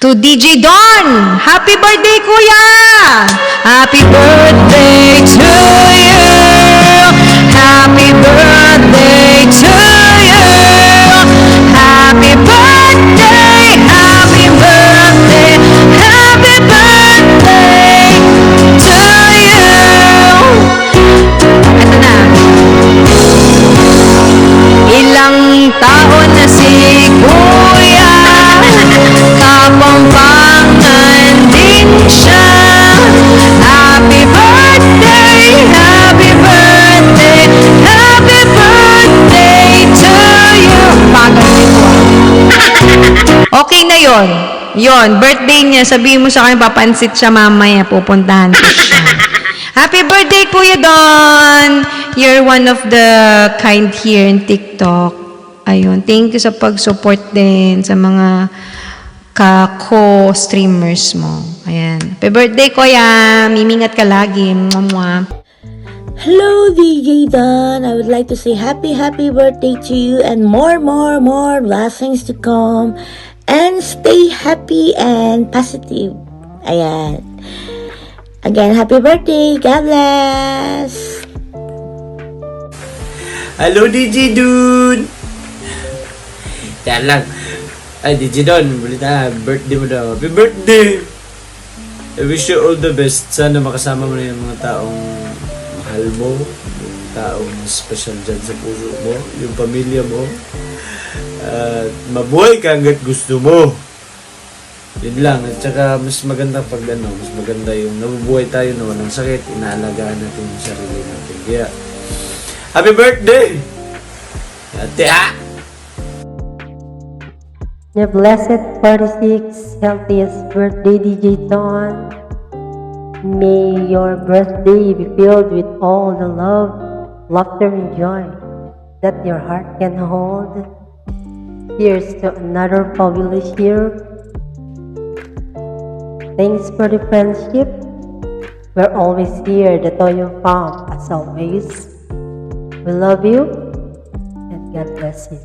To DJ Don, happy birthday, Kuya! Happy birthday to you! Happy birthday to you! Happy birthday, happy birthday, happy birthday to you! Ito na. Ilang taon na si Kuya, kapampangan din siya. Happy birthday, happy birthday, happy birthday to you. Bagal nito. Okay na yon. Yon, birthday niya. Sabihin mo sa akin, papansit siya mamaya. Pupuntahan ko siya. Happy birthday, Kuya Don! You're one of the kind here in TikTok. Ayun, thank you sa pag-support din sa mga ka-co-streamers mo. Ayan. Happy birthday, Kuya! Mimingat ka lagi. Mwah. Hello, DJ Don. I would like to say happy birthday to you and more blessings to come. And stay happy and positive. Ayan. Again, happy birthday. God bless. Hello, DJ Dun! Yan lang. Ay, DJ Don, balita, birthday mo daw. Happy birthday! I wish you all the best. Sana makasama mo na yung mga taong mahal mo, yung taong special dyan sa puso mo, yung pamilya mo. At mabuhay ka hanggat gusto mo. Yun lang. At saka mas maganda pag mas maganda yung nabubuhay tayo na walang sakit, inaalagaan natin yung sarili natin. Kaya, happy birthday! Ate ha! The blessed 46 healthiest birthday, DJ Don. May your birthday be filled with all the love, laughter, and joy that your heart can hold. Here's to another fabulous year. Thanks for the friendship. We're always here, the Toyo Farm, as always. We love you, and God bless you.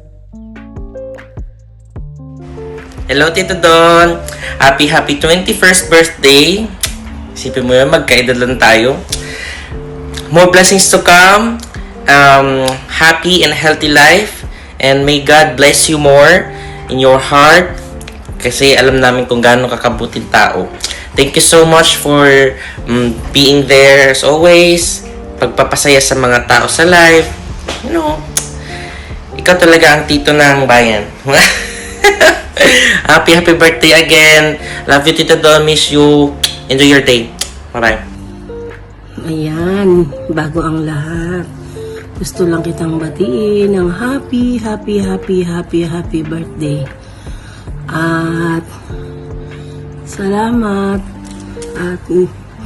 Hello, Tito Don! Happy 21st birthday! Isipin mo yun, magkaedad lang tayo. More blessings to come. Happy and healthy life. And may God bless you more in your heart. Kasi alam namin kung gaano kakabuting tao. Thank you so much for being there as always. Pagpapasaya sa mga tao sa life. You know, ikaw talaga ang tito ng bayan. Happy birthday again. Love you, Tito Don. Miss you. Enjoy your day. Bye-bye. Ayan, bago ang lahat, gusto lang kitang batiin ng happy birthday. At salamat at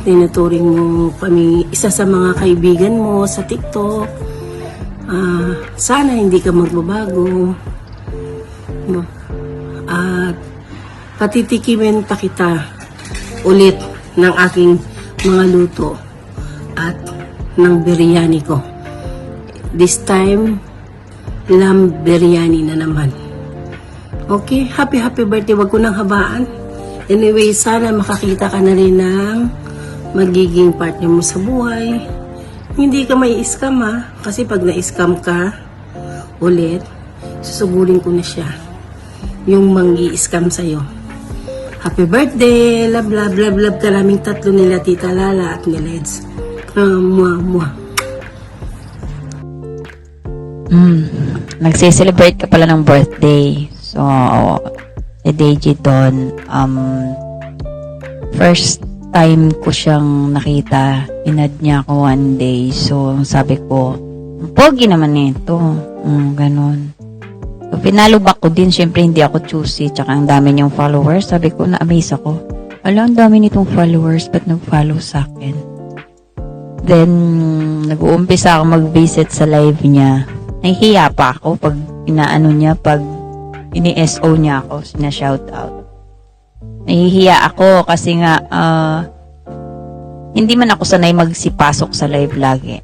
tinuturing mo kami isa sa mga kaibigan mo sa TikTok. Sana hindi ka magbabago. At patitikimin pa kita ulit ng aking mga luto at ng biryani ko. This time, lamb biryani na naman. Okay, happy birthday. Wag ko nang habaan. Anyway, sana makakita ka na rin ng magiging partner mo sa buhay. Hindi ka may scam kasi pag na-scam ka ulit, susugulin ko na siya. Yung mangi-scam sa'yo. Happy birthday! Love ka naming tatlo nila Tita Lala at ni Leds. Mwah. Nagse-celebrate ka pala ng birthday. So, DJ Don, first time ko siyang nakita. Inad niya ako one day. So, sabi ko, pogi naman nito. Ganon. So, pinalubak ko din. Siyempre, hindi ako choosy. Tsaka ang dami niyang followers. Sabi ko, na-amaze ako. Ang dami nitong followers. Ba't nag-follow sa akin? Then, nag-uumpisa ako mag-visit sa live niya. Nahihiya pa ako pag inaano niya, pag ini-SO niya ako, sina-shoutout. Nahihiya ako kasi nga, hindi man ako sanay magsipasok sa live lagi.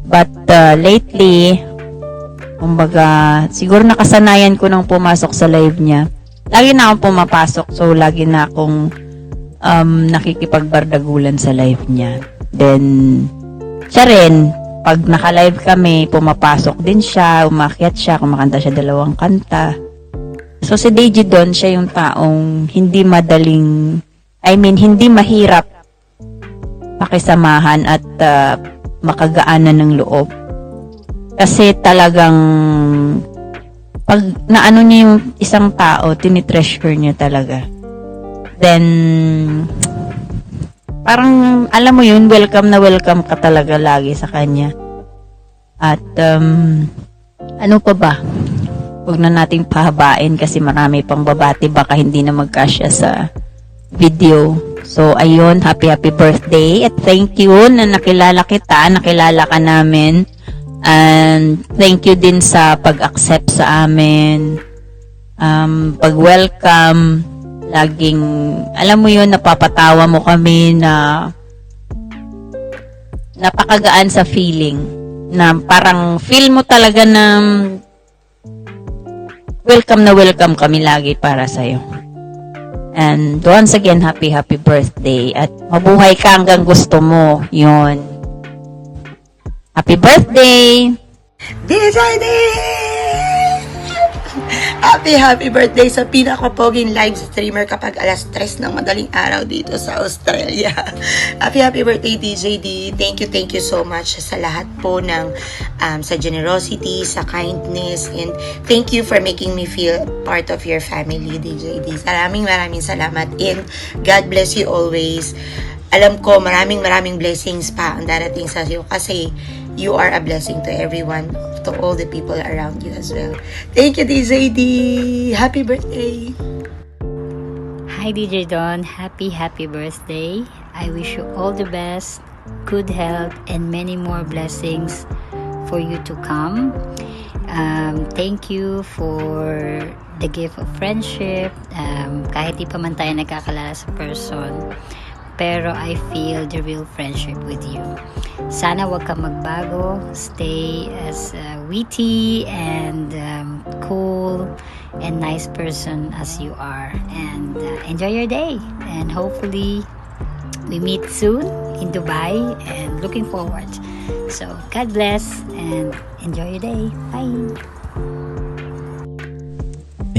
But, lately, kumbaga, siguro nakasanayan ko nang pumasok sa live niya. lagi na akong pumapasok. So, lagi na akong nakikipagbardagulan sa live niya. Then, siya rin, pag naka-live kami, pumapasok din siya, umakyat siya, kumakanta siya 2 kanta. So, si Deji Don, siya yung taong hindi mahirap pakisamahan at makagaanan ng loob. Kasi talagang pag naano niya yung isang tao, tinitreasure niya talaga. Then, parang, alam mo yun, welcome na welcome ka talaga lagi sa kanya. At, ano pa ba? Huwag na nating pahabain kasi marami pang babati, baka hindi na magkasya sa video. So, ayun, happy birthday. At thank you na nakilala kita, nakilala ka namin. And thank you din sa pag-accept sa amin. Pag-welcome. Laging, alam mo yun, napapatawa mo kami na napakagaan sa feeling. Na parang feel mo talaga na welcome kami lagi para sa'yo. And once again, happy birthday. At mabuhay ka hanggang gusto mo. Yun. Happy birthday! DJ D! Happy birthday sa pinaka-poging live streamer kapag alas 3 ng madaling araw dito sa Australia. Happy birthday, DJ D. Thank you so much sa lahat po ng sa generosity, sa kindness, and thank you for making me feel part of your family, DJ D. Maraming salamat, and God bless you always. Alam ko, maraming blessings pa ang darating sa iyo kasi you are a blessing to everyone, to all the people around you as well. Thank you, DJ D. Happy birthday. Hi DJ Don, happy birthday. I wish you all the best, good health, and many more blessings for you to come. Thank you for the gift of friendship. Kahit di pa man tayo nagkakalala sa person, pero I feel the real friendship with you. Sana wag kang magbago. Stay as witty and cool and nice person as you are. And enjoy your day. And hopefully, we meet soon in Dubai. And looking forward. So, God bless and enjoy your day. Bye.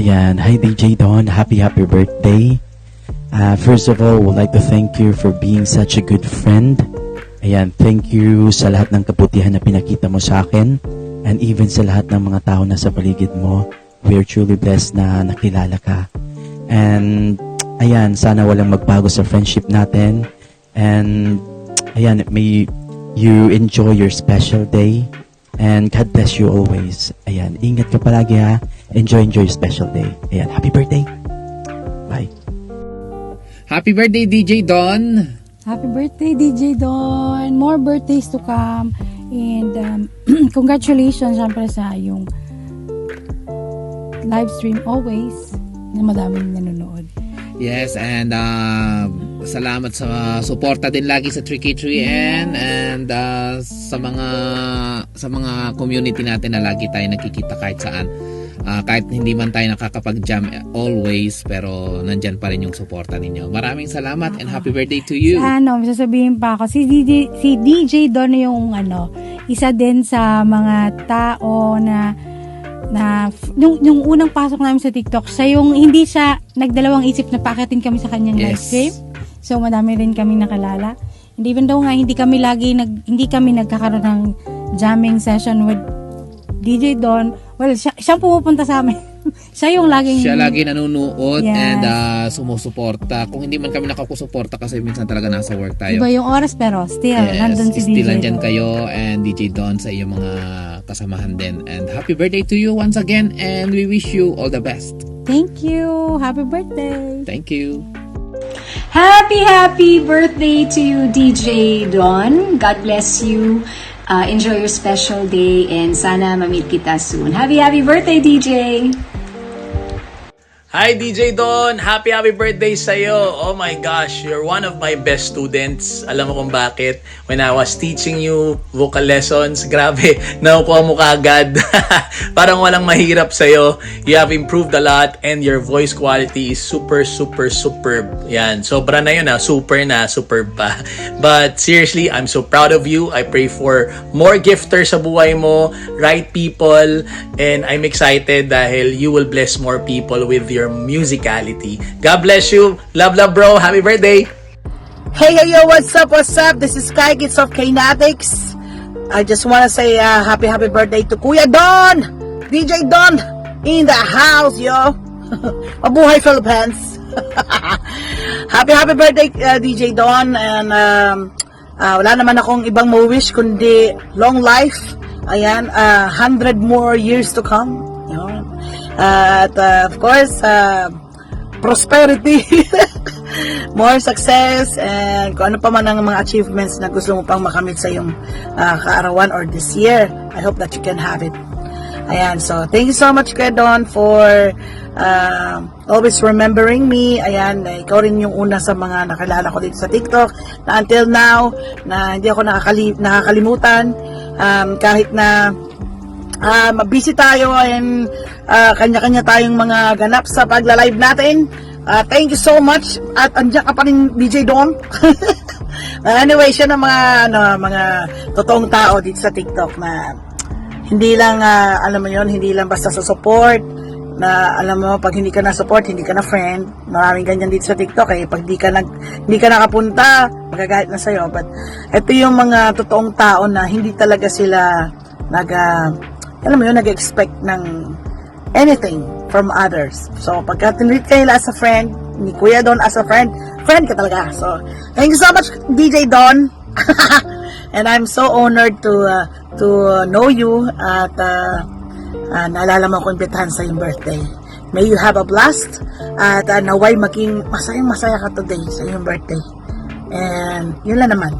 Ayan. Hi DJ Don. Happy birthday. First of all, would like to thank you for being such a good friend. Ayan, thank you sa lahat ng kabutihan na pinakita mo sa akin, and even sa lahat ng mga tao na sa paligid mo. We are truly blessed na nakilala ka. And ayan, sana walang magbago sa friendship natin. And ayan, may you enjoy your special day. And God bless you always. Ayan, ingat ka palagi ha. Enjoy your special day. Ayan, happy birthday. Bye. Happy birthday, DJ Don! Happy birthday, DJ Don! More birthdays to come. And congratulations syempre sa yung live stream always na madaming nanonood. Yes, and salamat sa suporta din lagi sa 3K3N and sa mga community natin na lagi tayo nakikita kahit saan. Kahit hindi man tayo nakakapag-jam always, pero nandyan pa rin yung suporta ninyo. Maraming salamat and happy birthday to you. Sasabihin pa ako, si DJ Don yung isa din sa mga tao na yung unang pasok namin sa TikTok, siya yung hindi siya nagdalawang isip na paakyatin kami sa kanyang live stream. So madami rin kami nakalala. And even though nga hindi kami nagkakaroon ng jamming session with DJ Don, well, siya pumupunta sa amin. Siya lagi nanonood and sumusuporta. Kung hindi man kami nakakusuporta kasi minsan talaga nasa work tayo. Iba yung oras pero still nandun si DJ. Still nandyan kayo and DJ Don sa iyong mga kasamahan din. And happy birthday to you once again and we wish you all the best. Thank you. Happy birthday. Thank you. Happy birthday to you, DJ Don. God bless you. Enjoy your special day and sana ma-meet kita soon. Happy birthday, DJ! Hi DJ Don! Happy birthday sa'yo! Oh my gosh, you're one of my best students. Alam mo kung bakit? When I was teaching you vocal lessons, grabe, nakukuha mo kaagad. Parang walang mahirap sa'yo. You have improved a lot and your voice quality is super superb. Yan, sobra na yun superb pa. But seriously, I'm so proud of you. I pray for more gifters sa buhay mo, right people, and I'm excited dahil you will bless more people with your musicality. God bless you. Love, bro. Happy birthday. Hey, yo, what's up? This is Kai Gits of Kinetics. I just want to say happy birthday to Kuya Don! DJ Don in the house, yo! Mabuhay Philippines! happy birthday, DJ Don. And wala naman akong ibang ma-wish kundi long life. Ayan, 100 more years to come. Yun. At of course, prosperity, more success, and kung ano pa man ang mga achievements na gusto mo pang makamit sa iyong kaarawan or this year, I hope that you can have it. Ayan, so thank you so much, Kuya Don, for always remembering me. Ayan, ikaw rin yung una sa mga nakilala ko dito sa TikTok na until now, na hindi ako nakakalimutan, kahit na busy tayo and kanya-kanya tayong mga ganap sa pagla-live natin. Thank you so much at andiyan ka pa rin, DJ Don. Anyway, siya na mga totoong tao dito sa TikTok na hindi lang alam mo yon, hindi lang basta sa support na alam mo pag hindi ka na support, hindi ka na friend. Maraming ganyan dito sa TikTok pag hindi ka nakapunta, magagalit na sa'yo. But ito yung mga totoong tao na hindi talaga sila nag-expect ng anything from others. So, pagka tinreat ka nila as a friend, ni Kuya Don as a friend ka talaga. So, thank you so much, DJ Don. And I'm so honored to know you at naalala mo akong imbitahan sa iyong birthday. May you have a blast at naway maging masaya ka today sa iyong birthday. And yun lang naman.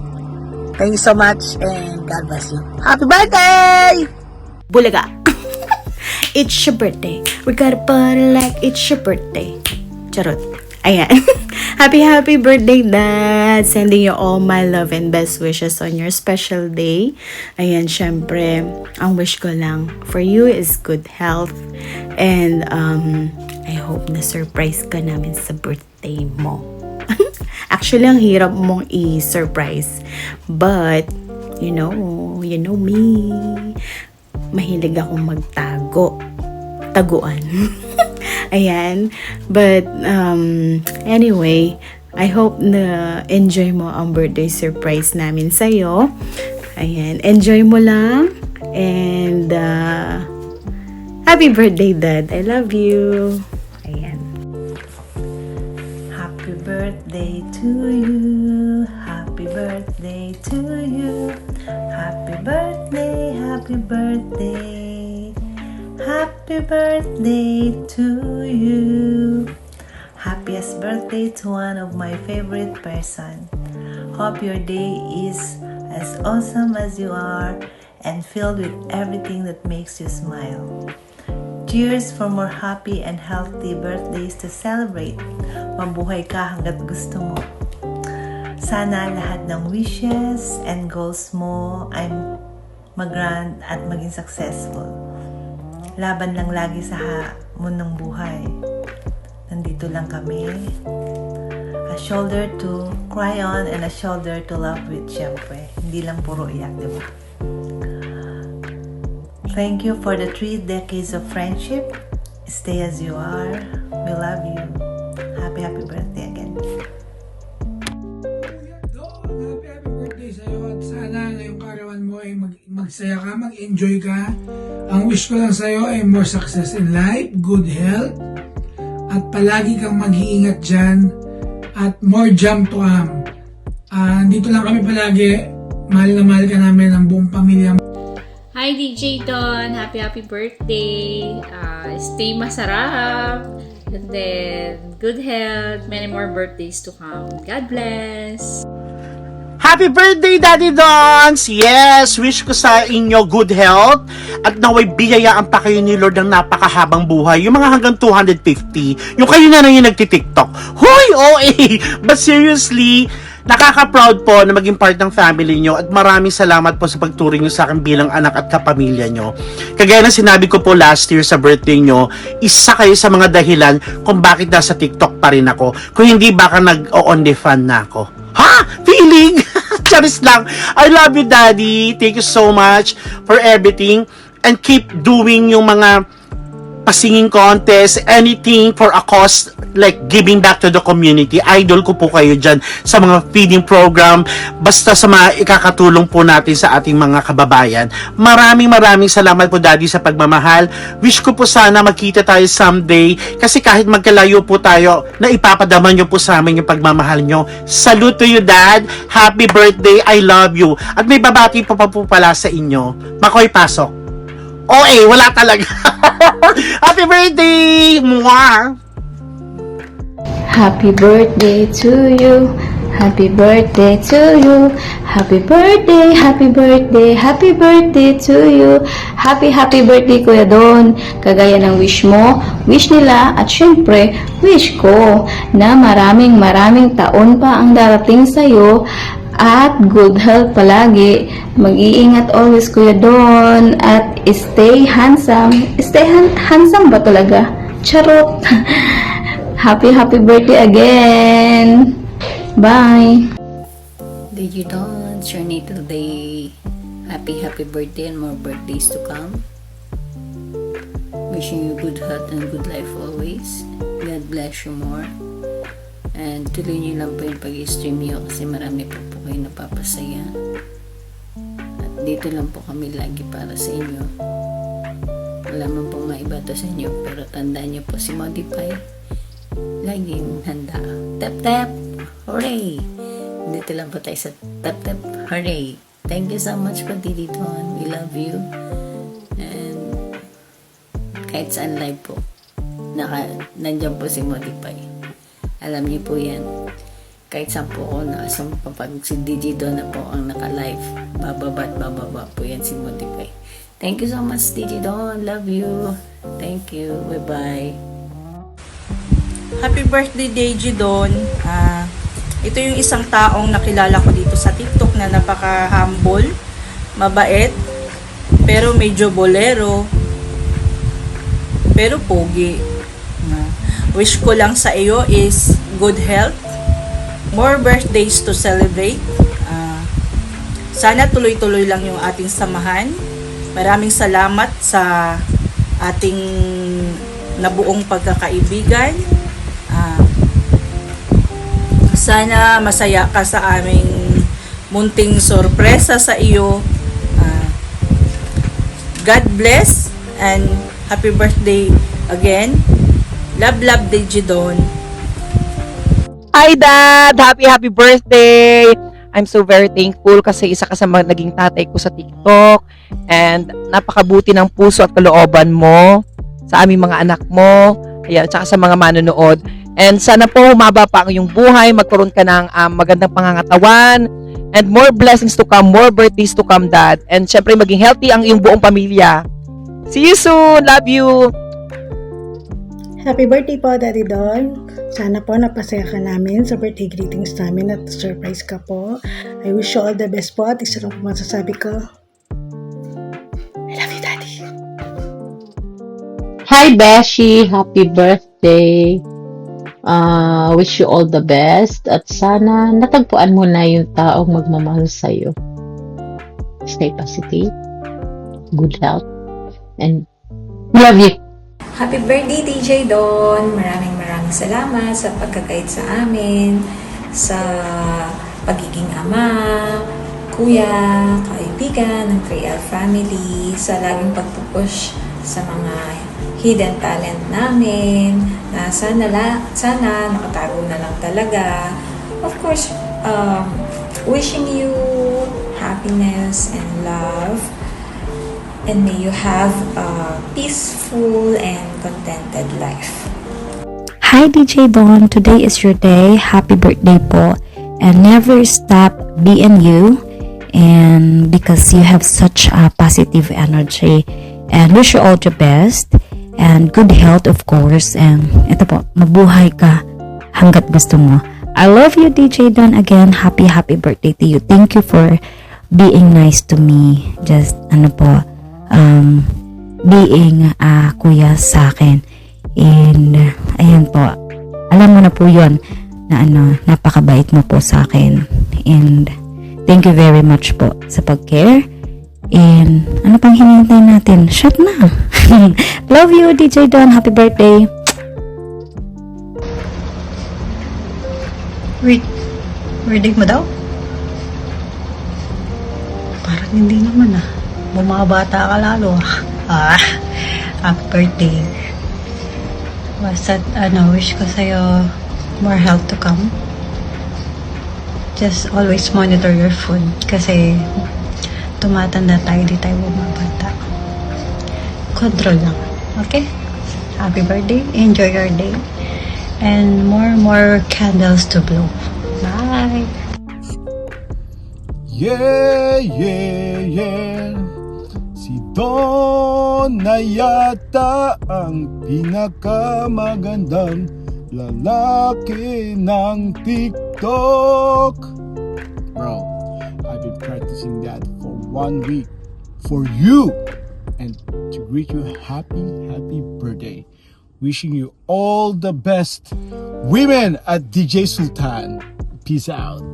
Thank you so much and God bless you. Happy birthday! Bulaga. It's your birthday. We gotta party like it's your birthday. Charot. Ayan. Happy birthday, Dad. Sending you all my love and best wishes on your special day. Ayan, syempre, ang wish ko lang for you is good health. And I hope na surprise ka namin sa birthday mo. Actually, ang hirap mong i-surprise. But, you know me. Mahilig akong magtago. Taguan. Ayan. But, anyway, I hope na enjoy mo ang birthday surprise namin sa'yo. Ayan. Enjoy mo lang. And, happy birthday, Dad. I love you. Ayan. Happy birthday to you. Happy birthday to you. Happy birthday, happy birthday. Happy birthday to you. Happiest birthday to one of my favorite person. Hope your day is as awesome as you are and filled with everything that makes you smile. Cheers for more happy and healthy birthdays to celebrate. Mabuhay ka hanggat gusto mo. Sana lahat ng wishes and goals mo ay mag-grand at maging successful. Laban lang lagi sa hamon ng buhay. Nandito lang kami. A shoulder to cry on and a shoulder to love with, syempre. Hindi lang puro iyak, di ba? Thank you for the 3 decades of friendship. Stay as you are. We love you. Happy birthday again. Happy birthday sa'yo at sana ngayong karawan mo ay magsaya ka, mag-enjoy ka. Ang wish ko lang sa'yo ay more success in life, good health, at palagi kang mag-iingat dyan at more jump to come. Dito lang kami palagi. Mahal na mahal ka namin ang buong pamilya. Hi DJ Don! Happy birthday! Stay masarap! And then, good health, many more birthdays to come. God bless! Happy birthday, Daddy Dons! Yes, wish ko sa inyo good health at naway biyayaan pa kayo ni Lord ng napakahabang buhay. Yung mga hanggang 250. Yung kayo na yung nagtitiktok. Hoy, OA! But seriously, nakaka-proud po na maging part ng family nyo at maraming salamat po sa pagturing nyo sa akin bilang anak at kapamilya nyo. Kagaya ng sinabi ko po last year sa birthday nyo, isa kayo sa mga dahilan kung bakit nasa TikTok pa rin ako. Kung hindi baka nag-o-only fan na ako. Ha? Feeling? Charis lang. I love you, Daddy. Thank you so much for everything. And keep doing yung mga pasinging contest, anything for a cause like giving back to the community. Idol ko po kayo dyan sa mga feeding program, basta sa mga ikakatulong po natin sa ating mga kababayan. Maraming salamat po, Daddy, sa pagmamahal. Wish ko po sana magkita tayo someday kasi kahit magkalayo po tayo, na ipapadama nyo po sa amin yung pagmamahal nyo. Salute to you, Dad. Happy birthday. I love you. At may babati pa po pala sa inyo. Makoy, pasok. Wala talaga. Happy birthday! Mwah! Happy birthday to you. Happy birthday to you. Happy birthday, happy birthday, happy birthday to you. Happy birthday, Kuya Don. Kagaya ng wish mo, wish nila, at syempre, wish ko na maraming taon pa ang darating sa'yo at good health palagi. Mag-iingat always, Kuya Don, at stay handsome. Stay handsome ba talaga? Charot! Happy birthday again! Bye! DJ Don, it's your natal day. Happy birthday and more birthdays to come. Wishing you good health and good life always. God bless you more. And tuloy niyo lang po yung pag-stream niyo kasi marami po kayo napapasaya. At dito lang po kami lagi para sa inyo. Wala man po maiba to sa inyo, pero tandaan niyo po si Modify. Laging handa. Tap! Hooray! Dito lang po tayo sa tap! Hooray! Thank you so much po, Didi Don. We love you. And kahit saan live po, nandyan po si Modify. Alam niyo po yan. Kahit saan po ako nakasumpa, pag si DJ Don na po ang naka-live, bababa po yan si Modify. Thank you so much, DJ Don. Love you. Thank you. Bye-bye. Happy birthday, DJ Don. Ito yung isang taong nakilala ko dito sa TikTok na napaka-humble, mabait, pero medyo bolero, pero pogi. Wish ko lang sa iyo is good health, more birthdays to celebrate. Sana tuloy-tuloy lang yung ating samahan. Maraming salamat sa ating nabuong pagkakaibigan. Sana masaya ka sa aming munting sorpresa sa iyo. God bless and happy birthday again. Love, DJ Don. Hi, Dad! Happy birthday! I'm so very thankful kasi isa ka sa mga naging tatay ko sa TikTok and napakabuti ng puso at kalooban mo sa aming mga anak mo, ayan, at sa mga manonood. And sana po humaba pa ang iyong buhay, magkaroon ka ng magandang pangangatawan, and more blessings to come, more birthdays to come, Dad. And syempre maging healthy ang iyong buong pamilya. See you soon! Love you! Happy birthday po, Daddy Don. Sana po napasaya ka namin sa birthday greetings namin at surprise ka po. I wish you all the best po at isa lang po masasabi ko. I love you, Daddy. Hi, Beshi. Happy birthday. Wish you all the best at sana natagpuan mo na yung taong magmamahal sa'yo. Stay positive, good health, and love you. Happy birthday, DJ Don! Maraming salamat sa pagkakait sa amin, sa pagiging ama, kuya, kaibigan ng 3L family, sa laging pagpupush sa mga hidden talent namin, na sana nakatago na lang talaga. Of course, wishing you happiness and love, and may you have a peaceful and contented life. Hi DJ Don, today is your day. Happy birthday po. and never stop being you, and because you have such a positive energy, and wish you all the best and good health, of course, and ito po, mabuhay ka hanggat gusto mo. I love you, DJ Don. Again, happy birthday to you. Thank you for being nice to me. Just being kuya sa akin. And ayan po, alam mo na po yun na napakabait mo po sa akin. And thank you very much po sa pag-care. And ano pang hinihintay natin? Shut na! Love you, DJ Don. Happy birthday! Wait, birthday mo daw? Parang hindi naman Bumabata ka lalo happy birthday. Basta wish ko sa'yo more health to come. Just always monitor your food kasi tumatanda tayo, di tayo bumabata. Control lang, okay? Happy birthday, enjoy your day, and more candles to blow. Bye! Yeah. Si Don na yata ang pinakamagandang lalaki ng TikTok. Bro, I've been practicing that for 1 week for you and to greet you happy birthday. Wishing you all the best. Women at DJ Sultan. Peace out.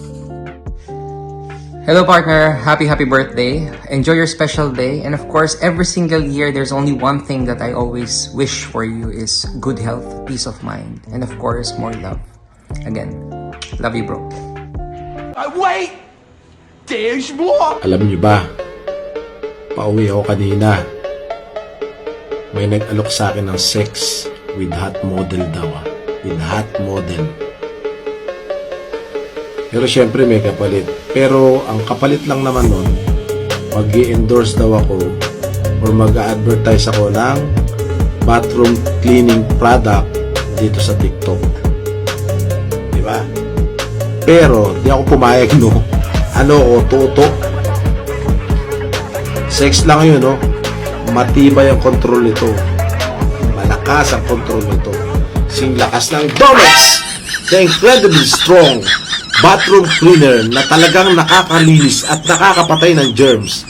Hello partner, happy birthday. Enjoy your special day. And of course, every single year, there's only one thing that I always wish for you is good health, peace of mind, and of course, more love. Again, love you bro. Wait! There's more! Alam niyo ba, pauwi ako kanina. May nag-alok sa akin ng sex with hot model daw. With hot model. Pero syempre may kapalit. Pero ang kapalit lang naman nun, mag-i-endorse daw ako or mag-a-advertise ako ng bathroom cleaning product dito sa TikTok. Diba? Pero di ako pumayag, no? Tuto. Sex lang yun, no? Matibay ang control nito. Malakas ang control nito. Sing lakas ng Domex! The incredibly strong bathroom cleaner na talagang nakakalinis at nakakapatay ng germs.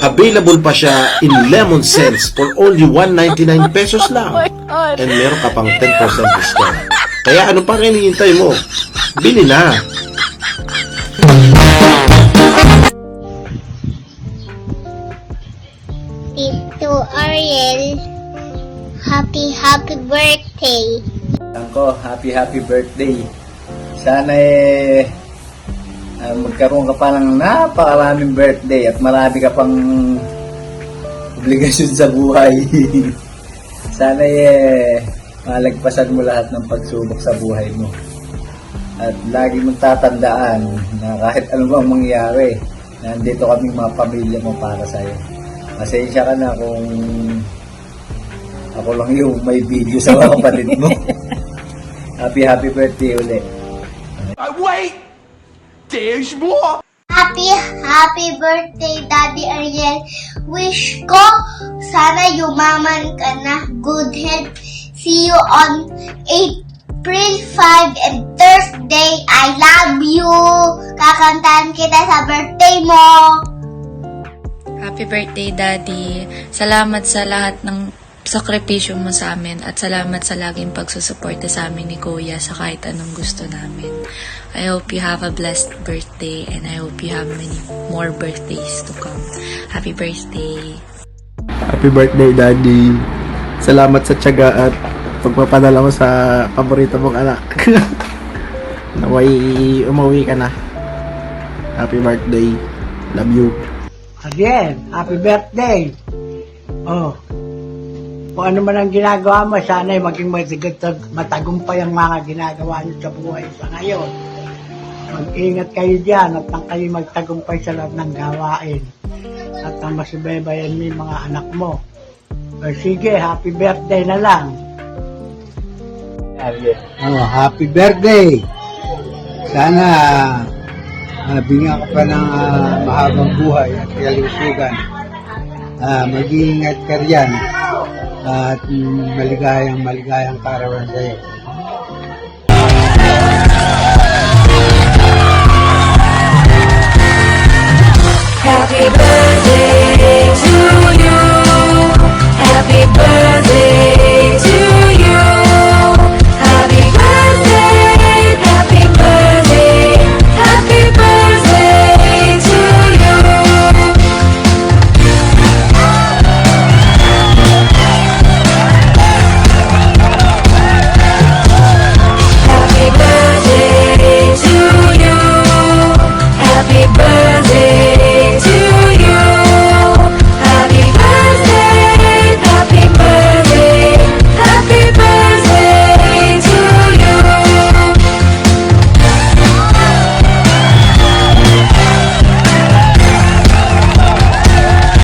Available pa siya in lemon scents for only 199 pesos lang. And meron ka pang 10% discount. Kaya ano pang hinihintay mo? Bili na! Tito Ariel, happy birthday. Angko, happy birthday. Sana magkaroon ka pa ng napakaraming birthday at marami ka pang obligasyon sa buhay. Sana malagpasan mo lahat ng pagsubok sa buhay mo. At lagi mong tatandaan na kahit ano bang mangyari, nandito kaming mga pamilya mo para sa'yo. Pasensya ka na kung ako lang yung may video sa mga kapatid mo. Happy birthday ulit. Wait! There's more! Happy birthday, Daddy Ariel. Wish ko sana yumaman ka na. Good health. See you on April 5 and Thursday. I love you. Kakantahan kita sa birthday mo. Happy birthday, Daddy. Salamat sa lahat ng sakripisyo mo sa amin at salamat sa laging pagsusuporta sa amin ni Kuya sa kahit anong gusto namin. I hope you have a blessed birthday and I hope you have many more birthdays to come. Happy birthday! Happy birthday, Daddy! Salamat sa tiyaga at pagpapadala mo sa paborito mong anak. Naway umuwi ka na. Happy birthday! Love you! Again, happy birthday! Kung ano man ang ginagawa mo, sana'y maging matagumpay ang mga ginagawa niyo sa buhay sa ngayon. Mag-ingat kayo dyan at nang kayo magtagumpay sa lahat ng gawain. At nang masubaybayan mo yung mga anak mo. Sige, happy birthday na lang. Happy birthday! Sana bigyan ka pa ng mahabang buhay at kalusugan. Mag-iingat ka riyan at maligayang karawan sa iyo. Happy birthday to you. Happy birthday.